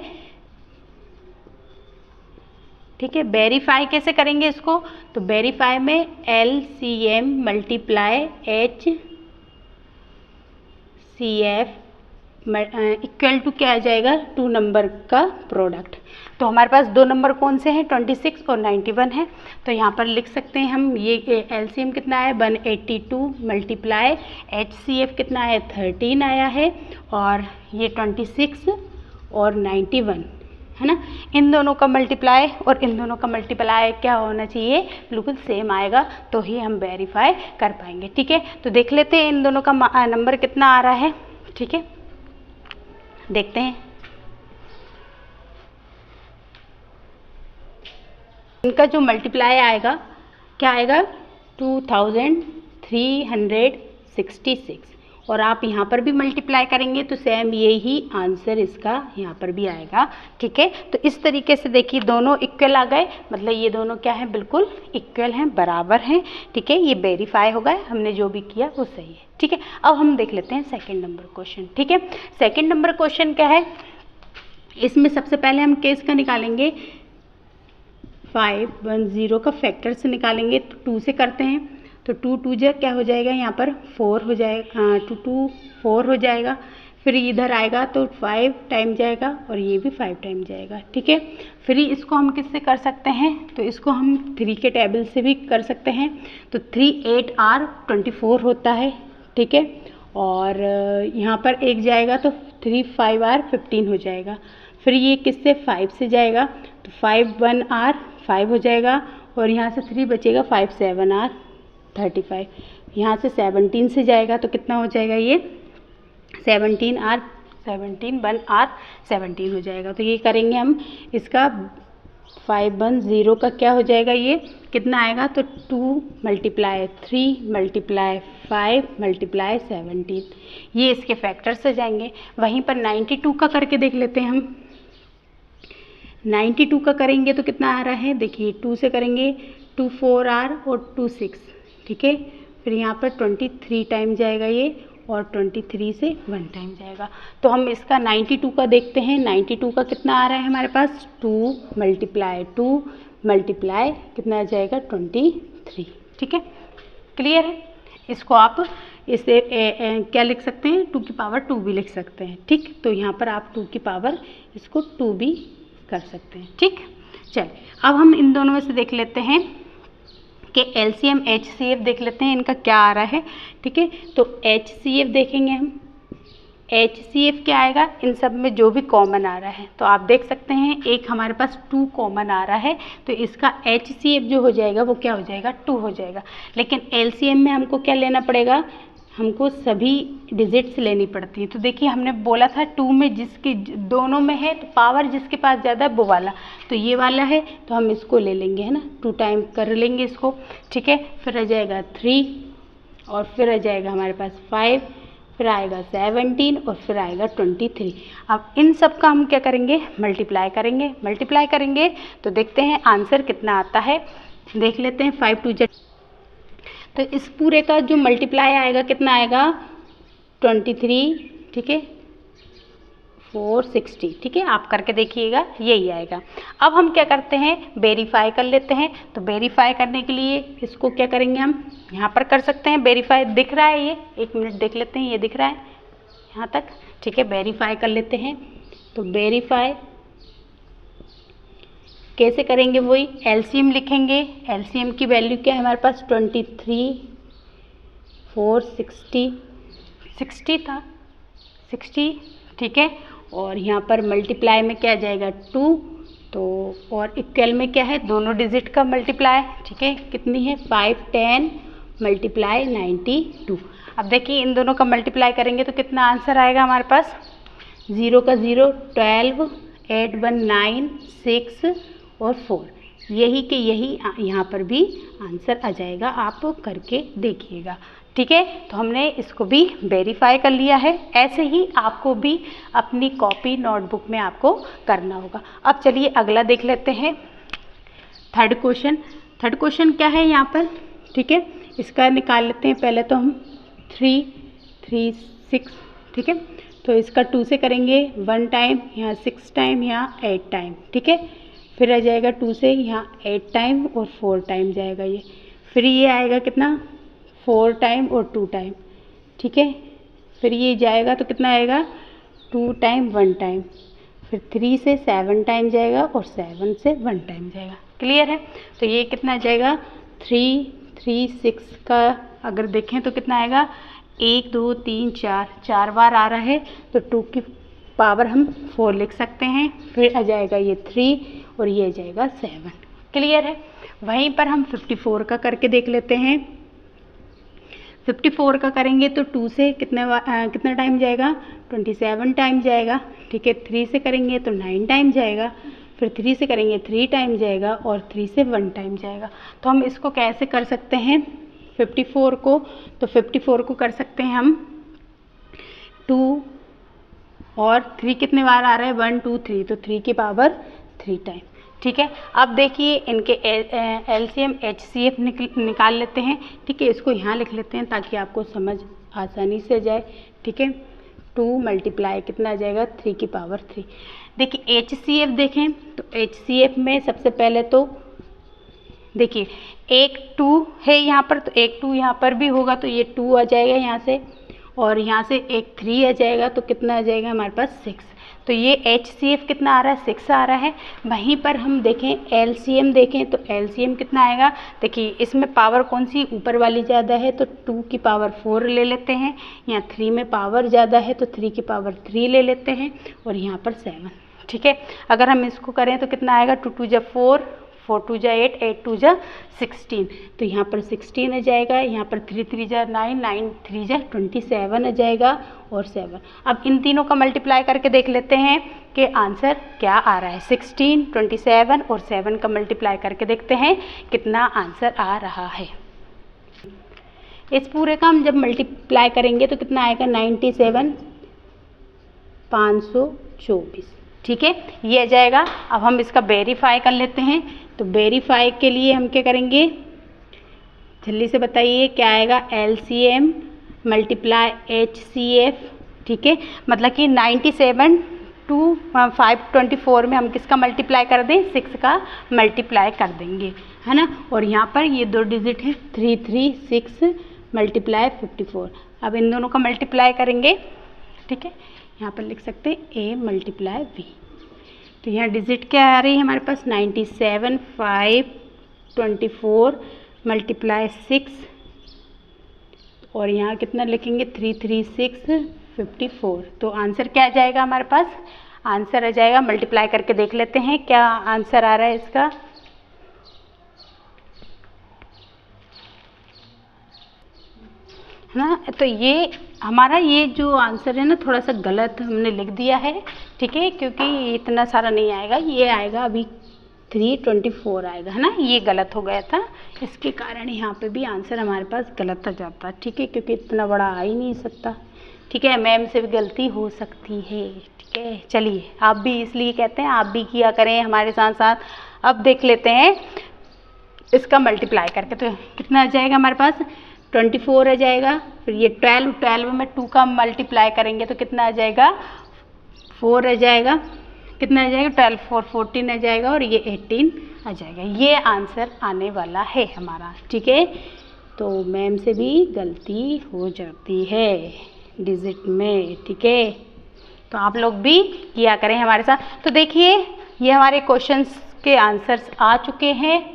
ठीक है, वेरीफाई कैसे करेंगे इसको, तो वेरीफाई में LCM multiply HCF equal to क्या आ जाएगा, 2 नंबर का प्रोडक्ट। तो हमारे पास 2 नंबर कौन से हैं, 26 और 91 है, तो यहाँ पर लिख सकते हैं हम, ये LCM कितना है 182 मल्टीप्लाई HCF कितना है 13 आया है और ये 26 और 91 है ना। इन दोनों का मल्टीप्लाई और इन दोनों का मल्टीप्लाई क्या होना चाहिए, बिल्कुल सेम आएगा, तो ही हम वेरीफाई कर पाएंगे। ठीक है, तो देख लेते हैं इन दोनों का नंबर कितना आ रहा है। ठीक है, देखते हैं। इनका जो मल्टीप्लाई आएगा क्या आएगा, 2366, और आप यहाँ पर भी मल्टीप्लाई करेंगे तो सेम यही आंसर इसका यहाँ पर भी आएगा। ठीक है, तो इस तरीके से देखिए दोनों इक्वल आ गए, मतलब ये दोनों क्या है, बिल्कुल इक्वल हैं, बराबर हैं। ठीक है, ये वेरीफाई हो गए, हमने जो भी किया वो सही है। ठीक है, अब हम देख लेते हैं सेकंड नंबर क्वेश्चन। ठीक है, सेकंड नंबर क्वेश्चन क्या है, इसमें सबसे पहले हम केस का निकालेंगे, 510 का फैक्टर से निकालेंगे, तो 2 से करते हैं, तो 2 2 जा क्या हो जाएगा, यहाँ पर 4 हो जाएगा, 2 2 4 हो जाएगा। फिर इधर आएगा तो 5 टाइम जाएगा और ये भी 5 टाइम जाएगा। ठीक है, फिर इसको हम किससे कर सकते हैं, तो इसको हम 3 के टेबल से भी कर सकते हैं, तो 3 8 R 24 होता है। ठीक है, और यहाँ पर एक जाएगा तो 3 5 R 15 हो जाएगा। फिर ये किससे 5 से जाएगा, तो 5 1 R 5 हो जाएगा, और यहाँ से 3 बचेगा, 5 7 R 35। यहाँ से 17 से जाएगा तो कितना हो जाएगा, ये 17 R 1 R 17 हो जाएगा। तो ये करेंगे हम, इसका 510 का क्या हो जाएगा, ये कितना आएगा, तो 2 × 3 × 5 × 17, ये इसके फैक्टर से जाएंगे। वहीं पर 92 का करके देख लेते हैं हम। 92 का करेंगे तो कितना आ रहा है, देखिए 2 से करेंगे, 2 4 R और 2 6। ठीक है, फिर यहाँ पर 23 टाइम जाएगा ये, और 23 से 1 टाइम जाएगा। तो हम इसका 92 का देखते हैं, 92 का कितना आ रहा है हमारे पास, 2 × 2 × कितना आ जाएगा, 23। ठीक है, क्लियर है। इसको आप इसे क्या लिख सकते हैं, 2 की पावर 2 भी लिख सकते हैं। ठीक, तो यहाँ पर आप 2 की पावर इसको 2 भी कर सकते हैं। ठीक, चलिए अब हम इन दोनों में से देख लेते हैं कि LCM HCF देख लेते हैं, इनका क्या आ रहा है। ठीक है, तो HCF देखेंगे हम, HCF क्या आएगा, इन सब में जो भी कॉमन आ रहा है, तो आप देख सकते हैं एक हमारे पास 2 कॉमन आ रहा है, तो इसका HCF जो हो जाएगा वो क्या हो जाएगा, 2 हो जाएगा। लेकिन LCM में हमको क्या लेना पड़ेगा, हमको सभी डिजिट्स लेनी पड़ती है। तो देखिए हमने बोला था 2 में जिसके दोनों में है, तो पावर जिसके पास ज़्यादा है वो वाला, तो ये वाला है, तो हम इसको ले लेंगे, है ना, 2 टाइम कर लेंगे इसको। ठीक है, फिर आ जाएगा 3, और फिर आ जाएगा हमारे पास 5, फिर आएगा 17, और फिर आएगा 23। अब इन सब का हम क्या करेंगे, मल्टीप्लाई करेंगे, तो देखते हैं आंसर कितना आता है। देख लेते हैं, 5 2 जा, तो इस पूरे का जो मल्टीप्लाई आएगा कितना आएगा, 23। ठीक है, 460। ठीक है, आप करके देखिएगा, यही आएगा। अब हम क्या करते हैं, वेरीफाई कर लेते हैं। तो वेरीफाई करने के लिए इसको क्या करेंगे, हम यहाँ पर कर सकते हैं वेरीफाई। दिख रहा है ये, 1 मिनट देख लेते हैं, ये दिख रहा है यहाँ तक। ठीक है, वेरीफाई कर लेते हैं। तो वेरीफाई कैसे करेंगे, वही LCM लिखेंगे। LCM की वैल्यू क्या है हमारे पास, 23 460 60 था, 60। ठीक है, और यहाँ पर मल्टीप्लाई में क्या जाएगा, 2, तो और इक्वल में क्या है, दोनों डिजिट का मल्टीप्लाई। ठीक है, कितनी है, 5 10 × 92। अब देखिए इन दोनों का मल्टीप्लाई करेंगे तो कितना आंसर आएगा हमारे पास, 0 का 0 12, 8 1 9 6 और 4, यही के यही यहाँ पर भी आंसर आ जाएगा, आप करके देखिएगा। ठीक है, तो हमने इसको भी वेरीफाई कर लिया है। ऐसे ही आपको भी अपनी कॉपी नोटबुक में आपको करना होगा। अब चलिए अगला देख लेते हैं, थर्ड क्वेश्चन क्या है यहाँ पर। ठीक है, इसका निकाल लेते हैं। पहले तो हम 3 3 6। ठीक है, तो इसका 2 से करेंगे, 1 टाइम, यहाँ 6 टाइम, यहाँ 8 टाइम। ठीक है, फिर आ जाएगा 2 से यहाँ 8 टाइम और 4 टाइम जाएगा ये। फिर ये आएगा कितना, 4 टाइम और 2 टाइम। ठीक है, फिर ये जाएगा तो कितना आएगा, 2 टाइम 1 टाइम। फिर 3 से 7 टाइम जाएगा और 7 से 1 टाइम जाएगा। क्लियर है, तो ये कितना जाएगा, 3 3 6 का अगर देखें तो कितना आएगा, 1 2 3 4 4 बार आ रहा है, तो 2 की पावर हम 4 लिख सकते हैं, फिर आ जाएगा ये 3 और ये आ जाएगा 7। क्लियर है। वहीं पर हम 54 का करके देख लेते हैं। 54 का करेंगे तो 2 से कितना टाइम जाएगा, 27 टाइम जाएगा। ठीक है, 3 से करेंगे तो 9 टाइम जाएगा, फिर 3 से करेंगे 3 टाइम जाएगा और 3 से 1 टाइम जाएगा। तो हम इसको कैसे कर सकते हैं 54 को, तो 54 को कर सकते हैं हम 2 और 3 कितने बार आ रहा है, 1 2 3, तो 3 की पावर 3 टाइम। ठीक है, अब देखिए इनके एलसीएम HCF निकाल लेते हैं। ठीक है, इसको यहाँ लिख लेते हैं ताकि आपको समझ आसानी से जाए। ठीक है, 2 मल्टीप्लाई कितना आ जाएगा, 3 की पावर 3। देखिए HCF देखें तो HCF में सबसे पहले तो देखिए एक 2 है यहाँ पर, तो एक 2 यहाँ पर भी होगा तो ये 2 आ जाएगा यहाँ से, और यहाँ से एक 3 आ जाएगा तो कितना आ जाएगा हमारे पास 6। तो ये HCF कितना आ रहा है, 6 आ रहा है। वहीं पर हम देखें LCM देखें तो LCM कितना आएगा, देखिए इसमें पावर कौन सी ऊपर वाली ज़्यादा है तो 2 की पावर 4 ले लेते हैं, यहाँ 3 में पावर ज़्यादा है तो 3 की पावर 3 ले लेते हैं, और यहाँ पर 7। ठीक है, अगर हम इसको करें तो कितना आएगा, 2 2 जा 4, 4 2 जा 8, 8 2 जा 16, तो यहाँ पर 16 आ जाएगा, यहाँ पर 3 3 जा 9, 9 3 जा 27 आ जाएगा और 7। अब इन तीनों का मल्टीप्लाई करके देख लेते हैं कि आंसर क्या आ रहा है। 16, 27 और 7 का मल्टीप्लाई करके देखते हैं कितना आंसर आ रहा है। इस पूरे का हम जब मल्टीप्लाई करेंगे तो कितना आएगा, 97 524। ठीक है, ये आ जाएगा। अब हम इसका वेरीफाई कर लेते हैं, तो वेरीफाई के लिए हम क्या करेंगे, जल्दी से बताइए क्या आएगा, LCM मल्टीप्लाई HCF। ठीक है, मतलब कि 97 टू 524 में हम किसका मल्टीप्लाई कर दें, 6 का मल्टीप्लाई कर देंगे, है ना। और यहाँ पर ये 2 डिजिट है, 336 मल्टीप्लाई 54। अब इन दोनों का मल्टीप्लाई करेंगे। ठीक है, यहाँ पर लिख सकते हैं A मल्टीप्लाई V। तो यहाँ डिजिट क्या आ रही है हमारे पास, 97 524 मल्टीप्लाई 6, और यहाँ कितना लिखेंगे, 336 54। तो आंसर क्या आ जाएगा हमारे पास, आंसर आ जाएगा, मल्टीप्लाई करके देख लेते हैं क्या आंसर आ रहा है इसका। है ना, तो ये हमारा ये जो आंसर है ना थोड़ा सा गलत हमने लिख दिया है। ठीक है, क्योंकि इतना सारा नहीं आएगा, ये आएगा अभी 324 आएगा, है ना, ये गलत हो गया था, इसके कारण यहाँ पे भी आंसर हमारे पास गलत आ जाता। ठीक है, क्योंकि इतना बड़ा आ ही नहीं सकता। ठीक है, मैम से भी गलती हो सकती है। ठीक है, चलिए आप भी, इसलिए कहते हैं आप भी किया करें हमारे साथ साथ। अब देख लेते हैं इसका मल्टीप्लाई करके, तो कितना आ जाएगा हमारे पास, 24 आ जाएगा। फिर ये 12 में 2 का मल्टीप्लाई करेंगे तो कितना आ जाएगा, 4 आ जाएगा। कितना आ जाएगा, 12 4 14 आ जाएगा, और ये 18 आ जाएगा। ये आंसर आने वाला है हमारा। ठीक है, तो मैम से भी गलती हो जाती है डिजिट में। ठीक है, तो आप लोग भी किया करें हमारे साथ। तो देखिए ये हमारे क्वेश्चंस के आंसर्स आ चुके हैं।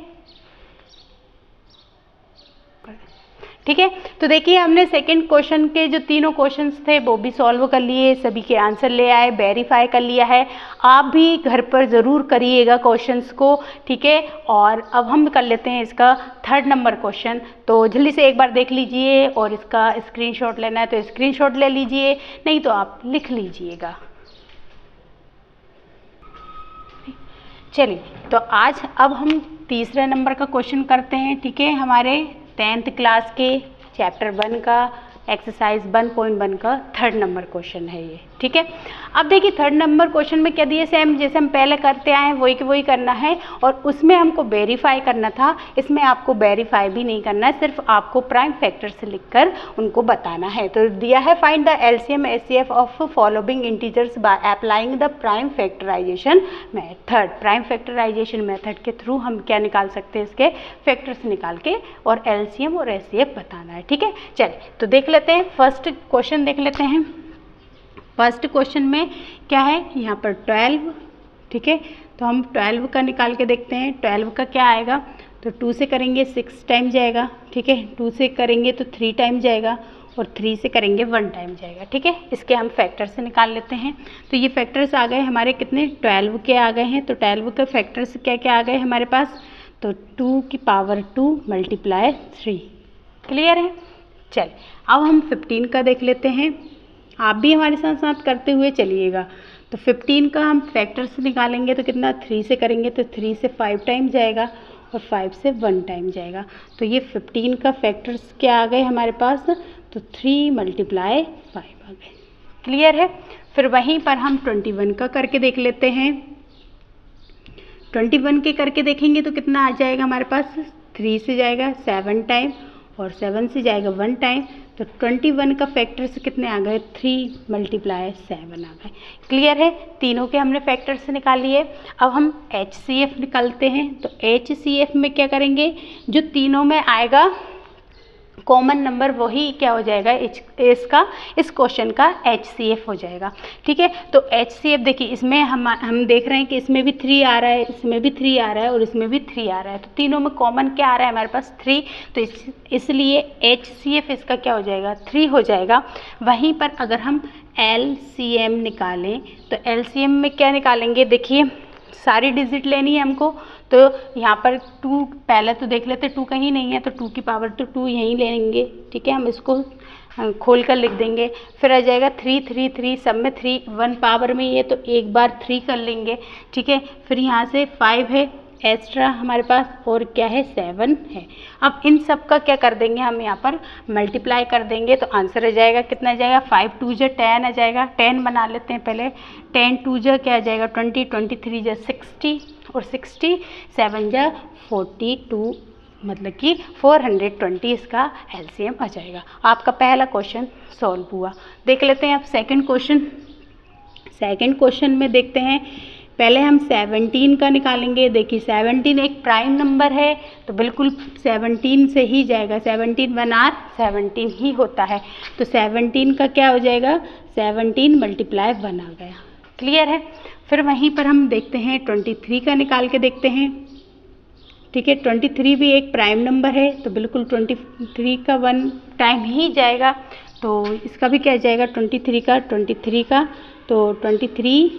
ठीक है, तो देखिए हमने सेकंड क्वेश्चन के जो तीनों क्वेश्चंस थे वो भी सॉल्व कर लिए, सभी के आंसर ले आए, वेरीफाई कर लिया है। आप भी घर पर ज़रूर करिएगा क्वेश्चंस को। ठीक है, और अब हम कर लेते हैं इसका 3rd नंबर क्वेश्चन। तो जल्दी से एक बार देख लीजिए, और इसका स्क्रीनशॉट लेना है तो स्क्रीनशॉट ले लीजिए, नहीं तो आप लिख लीजिएगा। चलिए, तो आज अब हम 3रे नंबर का क्वेश्चन करते हैं। ठीक है, हमारे 10th क्लास के चैप्टर 1 का एक्सरसाइज 1.1 का 3rd नंबर क्वेश्चन है ये। ठीक है, अब देखिए 3rd नंबर क्वेश्चन में क्या दिए, सेम जैसे हम पहले करते आए वही के वही करना है, और उसमें हमको वेरीफाई करना था। इसमें आपको वेरीफाई भी नहीं करना है, सिर्फ आपको प्राइम फैक्टर से लिखकर उनको बताना है। तो दिया है find the LCM HCF of following integers by applying the prime factorization method. Prime factorization method के थ्रू हम क्या निकाल सकते हैं, इसके फैक्टर्स निकाल के और LCM और HCF बताना है। ठीक है, चलिए तो देख लेते हैं, फर्स्ट क्वेश्चन देख लेते हैं। फर्स्ट क्वेश्चन में क्या है, यहाँ पर 12। ठीक है, तो हम 12 का निकाल के देखते हैं। 12 का क्या आएगा, तो 2 से करेंगे 6 टाइम जाएगा, ठीक है। 2 से करेंगे तो 3 टाइम जाएगा और 3 से करेंगे 1 टाइम जाएगा, ठीक है। इसके हम फैक्टर्स से निकाल लेते हैं। तो ये फैक्टर्स आ गए हमारे कितने, 12 के आ गए हैं। तो 12 के फैक्टर्स क्या क्या आ गए हमारे पास, तो 2 की पावर 2 मल्टीप्लाई 3। क्लियर है। चल अब हम 15 का देख लेते हैं, आप भी हमारे साथ साथ करते हुए चलिएगा। तो 15 का हम फैक्टर्स निकालेंगे तो कितना, 3 से करेंगे तो 3 से 5 टाइम जाएगा और 5 से 1 टाइम जाएगा। तो ये 15 का फैक्टर्स क्या आ गए हमारे पास, तो 3 मल्टीप्लाई 5 आ गए। क्लियर है। फिर वहीं पर हम 21 का करके देख लेते हैं। 21 के करके देखेंगे तो कितना आ जाएगा हमारे पास, 3 से जाएगा 7 टाइम और 7 से जाएगा 1 टाइम। तो 21 का फैक्टर्स कितने आ गए, 3 मल्टीप्लाई 7 आ गए। क्लियर है। तीनों के हमने फैक्टर्स निकाल लिए। अब हम HCF निकालते हैं। तो HCF में क्या करेंगे, जो तीनों में आएगा कॉमन नंबर वही क्या हो जाएगा, इसका, इस क्वेश्चन का HCF हो जाएगा, ठीक है। तो HCF देखिए, इसमें हम देख रहे हैं कि इसमें भी 3 आ रहा है, इसमें भी 3 आ रहा है और इसमें भी 3 आ रहा है। तो तीनों में कॉमन क्या आ रहा है हमारे पास, 3। तो इसलिए HCF इसका क्या हो जाएगा, 3 हो जाएगा। वहीं पर अगर हम LCM निकालें तो LCM में क्या निकालेंगे, देखिए सारी डिजिट लेनी है हमको। तो यहाँ पर 2 पहले तो देख लेते, 2 कहीं नहीं है तो 2 की पावर तो 2 यहीं लेंगे, ठीक है। हम इसको खोल कर लिख देंगे। फिर आ जाएगा 3 3 3, सब में 3, 1 पावर में ये तो एक बार 3 कर लेंगे, ठीक है। फिर यहाँ से 5 है एक्स्ट्रा हमारे पास और क्या है, 7 है। अब इन सब का क्या कर देंगे, हम यहाँ पर मल्टीप्लाई कर देंगे तो आंसर आ जाएगा, कितना आ जाएगा, 5 2 जा 10 आ जाएगा। 10 बना लेते हैं पहले। 10 2 जा क्या आ जाएगा, 20, 23 जा 60 और 60 7 जा 42, मतलब कि 420 इसका LCM आ जाएगा। आपका पहला क्वेश्चन सॉल्व हुआ। देख लेते हैं अब सेकंड क्वेश्चन। सेकंड क्वेश्चन में देखते हैं, पहले हम 17 का निकालेंगे। देखिए 17 एक प्राइम नंबर है तो बिल्कुल 17 से ही जाएगा, 17 1 आर 17 ही होता है। तो 17 का क्या हो जाएगा, 17 मल्टीप्लाई 1 आ गया। क्लियर है। फिर वहीं पर हम देखते हैं 23 का निकाल के देखते हैं, ठीक है। 23 भी एक प्राइम नंबर है तो बिल्कुल 23 का 1 टाइम ही जाएगा। तो इसका भी क्या जाएगा, 23 का तो 23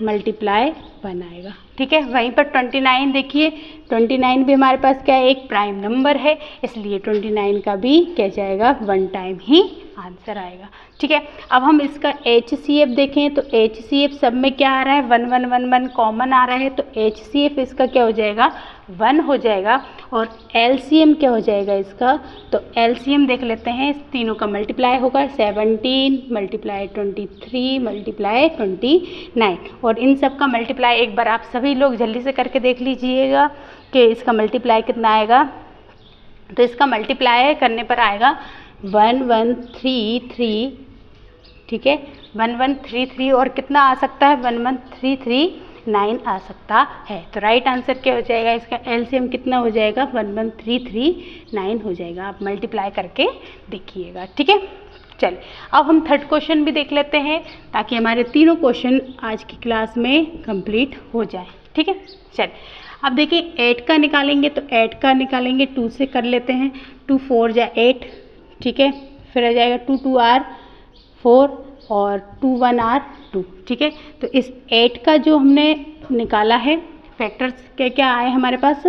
मल्टीप्लाई 1 आएगा, ठीक है। वहीं पर 29 देखिए, 29 भी हमारे पास क्या है, एक प्राइम नंबर है, इसलिए 29 का भी क्या जाएगा, 1 टाइम ही आंसर आएगा, ठीक है। अब हम इसका HCF देखें तो HCF सब में क्या आ रहा है, 1 1 1 1 कॉमन आ रहा है। तो HCF इसका क्या हो जाएगा, 1 हो जाएगा। और LCM क्या हो जाएगा इसका, तो LCM देख लेते हैं। इस तीनों का मल्टीप्लाई होगा, 17 मल्टीप्लाई 23 मल्टीप्लाई 29। और इन सब का मल्टीप्लाई एक बार आप सभी लोग जल्दी से करके देख लीजिएगा कि इसका मल्टीप्लाई कितना आएगा। तो इसका मल्टीप्लाई करने पर आएगा 1133, ठीक है, 1133। और कितना आ सकता है, 11339 आ सकता है। तो राइट आंसर क्या हो जाएगा, इसका LCM कितना हो जाएगा, 11339 हो जाएगा। आप मल्टीप्लाई करके देखिएगा, ठीक है। चलिए अब हम थर्ड क्वेश्चन भी देख लेते हैं ताकि हमारे तीनों क्वेश्चन आज की क्लास में कंप्लीट हो जाए, ठीक है। चलिए अब देखिए 8 का निकालेंगे। तो 8 का निकालेंगे 2 से कर लेते हैं। 2 4 जा 8, ठीक है। फिर आ जाएगा 2 2 R 4 और 2 1 R 2, ठीक है। तो इस 8 का जो हमने निकाला है फैक्टर्स क्या क्या आए हमारे पास,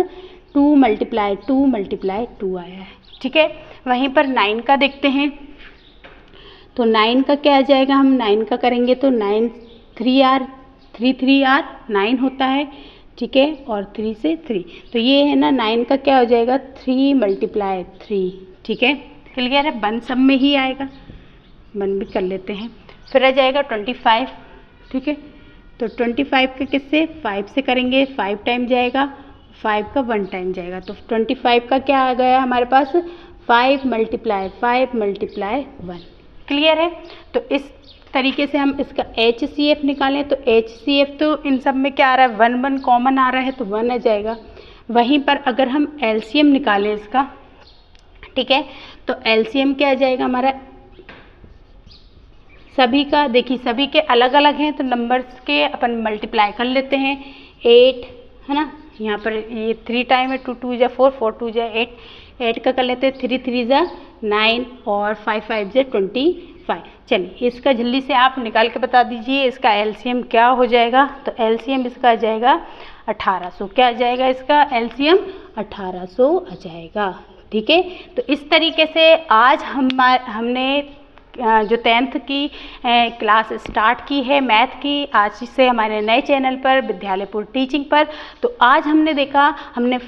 2 मल्टीप्लाई 2 आया है, ठीक है। वहीं पर 9 का देखते हैं। तो 9 का क्या आ जाएगा, हम 9 का करेंगे तो 9 3 R 3 3 R 9 होता है, ठीक है। और 3 से 3, तो ये है ना 9 का क्या हो जाएगा, 3 मल्टीप्लाई 3, ठीक है। क्लियर है। 1 सब में ही आएगा, 1 भी कर लेते हैं। फिर आ जाएगा 25, ठीक है। तो 25 का किससे, 5 से करेंगे, 5 टाइम जाएगा, 5 का 1 टाइम जाएगा। तो 25 का क्या आ गया हमारे पास, 5 मल्टीप्लाई 1। क्लियर है। तो इस तरीके से हम इसका HCF निकालें। तो HCF तो इन सब में क्या आ रहा है, 1 1 कॉमन आ रहा है तो 1 आ जाएगा। वहीं पर अगर हम LCM निकालें इसका, ठीक है, तो LCM क्या आ जाएगा हमारा, सभी का देखिए सभी के अलग अलग हैं तो नंबर्स के अपन मल्टीप्लाई कर लेते हैं। 8 है ना, यहाँ पर ये 3 टाइम है, 2 2 जा 4, 4 2 जा 8, 8 का कर लेते हैं, 3 3 जा 9 और 5 5 जा 25। चलिए इसका जल्दी से आप निकाल के बता दीजिए इसका एलसीएम क्या हो जाएगा। तो एलसीएम इसका आ जाएगा 1800। क्या आ जाएगा इसका एलसीएम? 1800 आ जाएगा। ठीक है, तो इस तरीके से आज हमने जो 10th की क्लास स्टार्ट की है मैथ की, आज से हमारे नए चैनल पर विद्यालयपुर टीचिंग पर। तो आज हमने देखा, हमने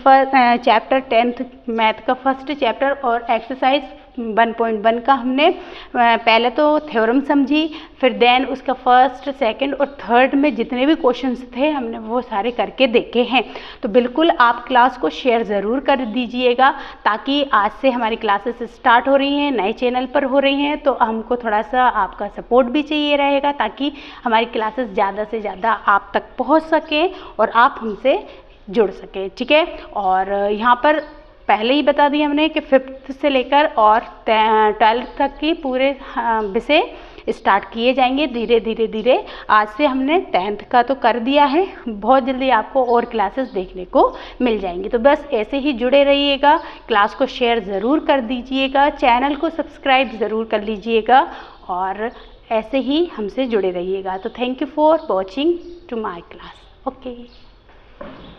चैप्टर 10th मैथ का फर्स्ट चैप्टर और एक्सरसाइज 1.1 का हमने पहले तो थ्योरम समझी, फिर देन उसका फर्स्ट, सेकंड और थर्ड में जितने भी क्वेश्चंस थे हमने वो सारे करके देखे हैं। तो बिल्कुल आप क्लास को शेयर ज़रूर कर दीजिएगा, ताकि आज से हमारी क्लासेस स्टार्ट हो रही हैं, नए चैनल पर हो रही हैं, तो हमको थोड़ा सा आपका सपोर्ट भी चाहिए रहेगा, ताकि हमारी क्लासेस ज़्यादा से ज़्यादा आप तक पहुँच सकें और आप हमसे जुड़ सकें। ठीक है, और यहाँ पर पहले ही बता दिया हमने कि 5th से लेकर और 12th तक की पूरे विषय स्टार्ट किए जाएंगे धीरे धीरे धीरे। आज से हमने 10th का तो कर दिया है, बहुत जल्दी आपको और क्लासेस देखने को मिल जाएंगी। तो बस ऐसे ही जुड़े रहिएगा, क्लास को शेयर ज़रूर कर दीजिएगा, चैनल को सब्सक्राइब ज़रूर कर लीजिएगा और ऐसे ही हमसे जुड़े रहिएगा। तो thank you for watching to my class. Okay.